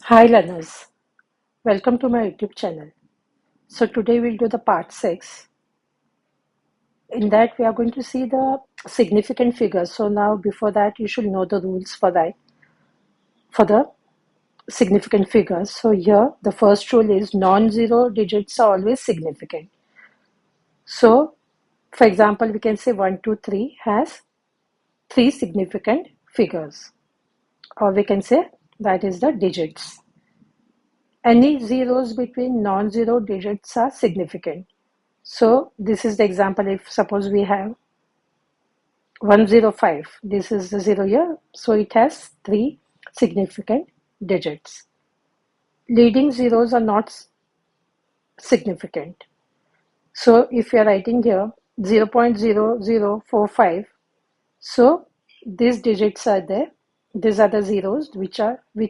Hi learners, welcome to my YouTube channel. So today we'll do the part 6. In that we are going to see the significant figures. So now before that you should know the rules for that, for the significant figures. So here the first rule is non-zero digits are always significant. So for example we can say 1, 2, 3 has 3 significant figures, or we can say that is the digits. Any zeros between non-zero digits are significant. So this is the example. If suppose we have 105, this is the 0 here, so it has 3 significant digits. Leading zeros are not significant. So if you are writing here 0.0045, so these digits are there. These are the zeros which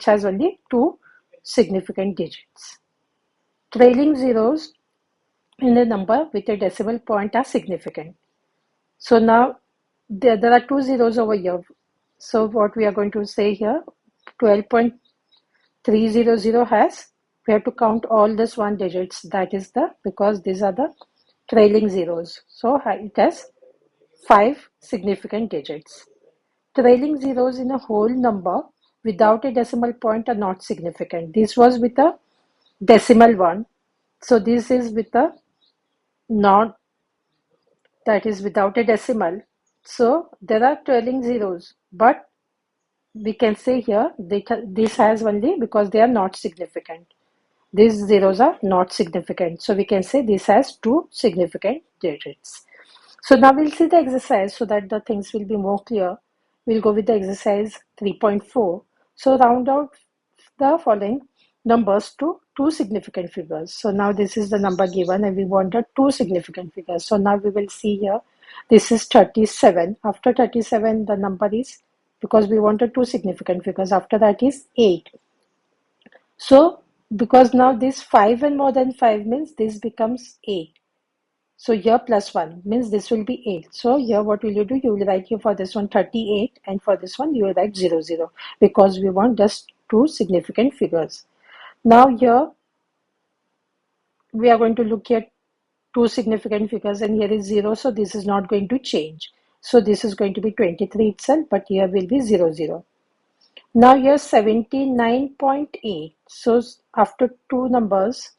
has only 2 significant digits. Trailing zeros in a number with a decimal point are significant. So now there are 2 zeros over here. So what we are going to say here, 12.300 has, we have to count all this 1 digits. That is because these are the trailing zeros. So it has 5 significant digits. Trailing zeros in a whole number without a decimal point are not significant. This was with a decimal one. So this is with a not, that is without a decimal. So there are trailing zeros, but we can say here this has only because they are not significant. These zeros are not significant. So we can say this has 2 significant digits. So now we'll see the exercise so that the things will be more clear. We'll go with the exercise 3.4. So round out the following numbers to 2 significant figures. So now this is the number given and we wanted 2 significant figures. So now we will see here, this is 37. After 37 the number is, because we wanted 2 significant figures, after that is 8. So because now this 5 and more than 5 means this becomes 8. So here plus 1 means this will be 8. So here what will you do? You will write here for this one 38 and for this one you will write 00 because we want just 2 significant figures. Now here we are going to look at 2 significant figures and here is 0, so this is not going to change. So this is going to be 23 itself, but here will be 00. Now here 79.8. So after 2 numbers,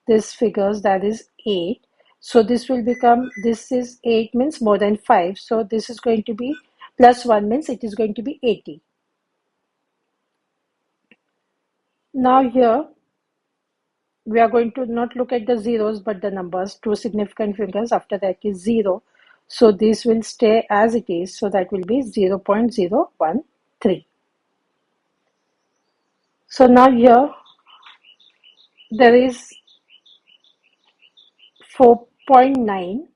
this figures, that is 8. So this will become, this is 8 means more than 5. So this is going to be plus 1 means it is going to be 80. Now here we are going to not look at the zeros but the numbers, 2 significant figures, after that is 0. So this will stay as it is. So that will be 0.013. So now here there is 4.9.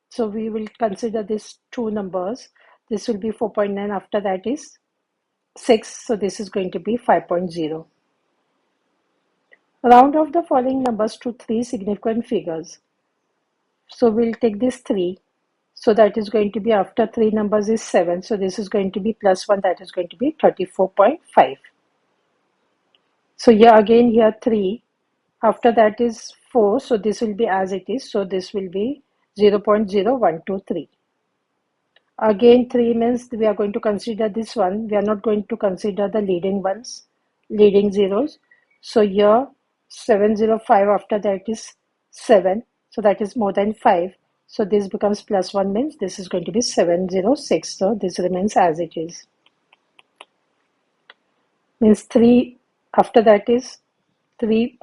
So we will consider these 2 numbers. This will be 4.9. After that is 6. So this is going to be 5.0. Round off the following numbers to 3 significant figures. So we'll take this 3. So that is going to be, after 3 numbers is 7. So this is going to be plus 1. That is going to be 34.5. So here again here 3. After that is 4. So this will be as it is. So this will be 0.0123. Again 3 means we are going to consider this one. We are not going to consider the leading ones, leading zeros. So here 705, after that is 7. So that is more than 5. So this becomes plus 1 means this is going to be 706. So this remains as it is. Means 3, after that is 3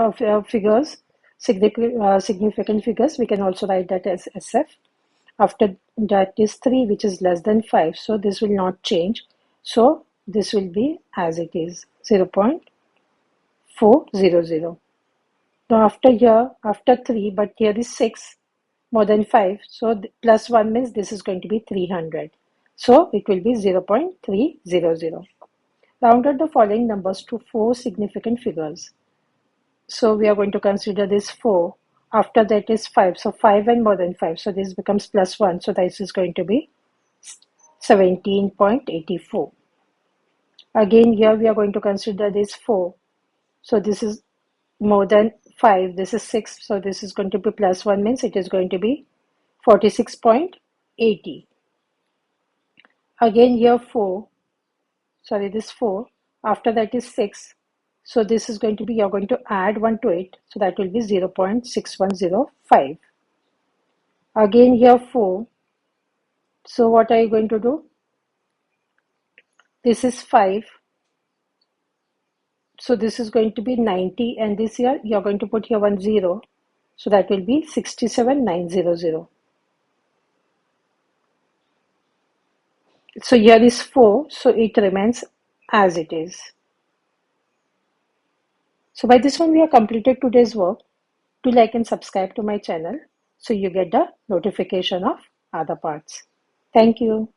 figures, significant figures. We can also write that as SF. After that is 3, which is less than 5. So this will not change. So this will be as it is, 0.400. Now after here, after 3, but here is 6, more than 5. So plus 1 means this is going to be 300. So it will be 0.300. Round out the following numbers to 4 significant figures. So we are going to consider this 4. After that is 5. So 5 and more than 5. So this becomes plus 1. So this is going to be 17.84. Again here we are going to consider this 4. So this is more than 5. This is 6. So this is going to be plus 1 means it is going to be 46.80. Again here 4. Sorry, this 4. After that is 6. So this is going to be, you're going to add 1 to it. So that will be 0.6105. Again here 4. So what are you going to do? This is 5. So this is going to be 90, and this here you're going to put here 1 0. So that will be 67900. So here is 4, so it remains as it is. So by this one we have completed today's work. Do like and subscribe to my channel so you get the notification of other parts. Thank you.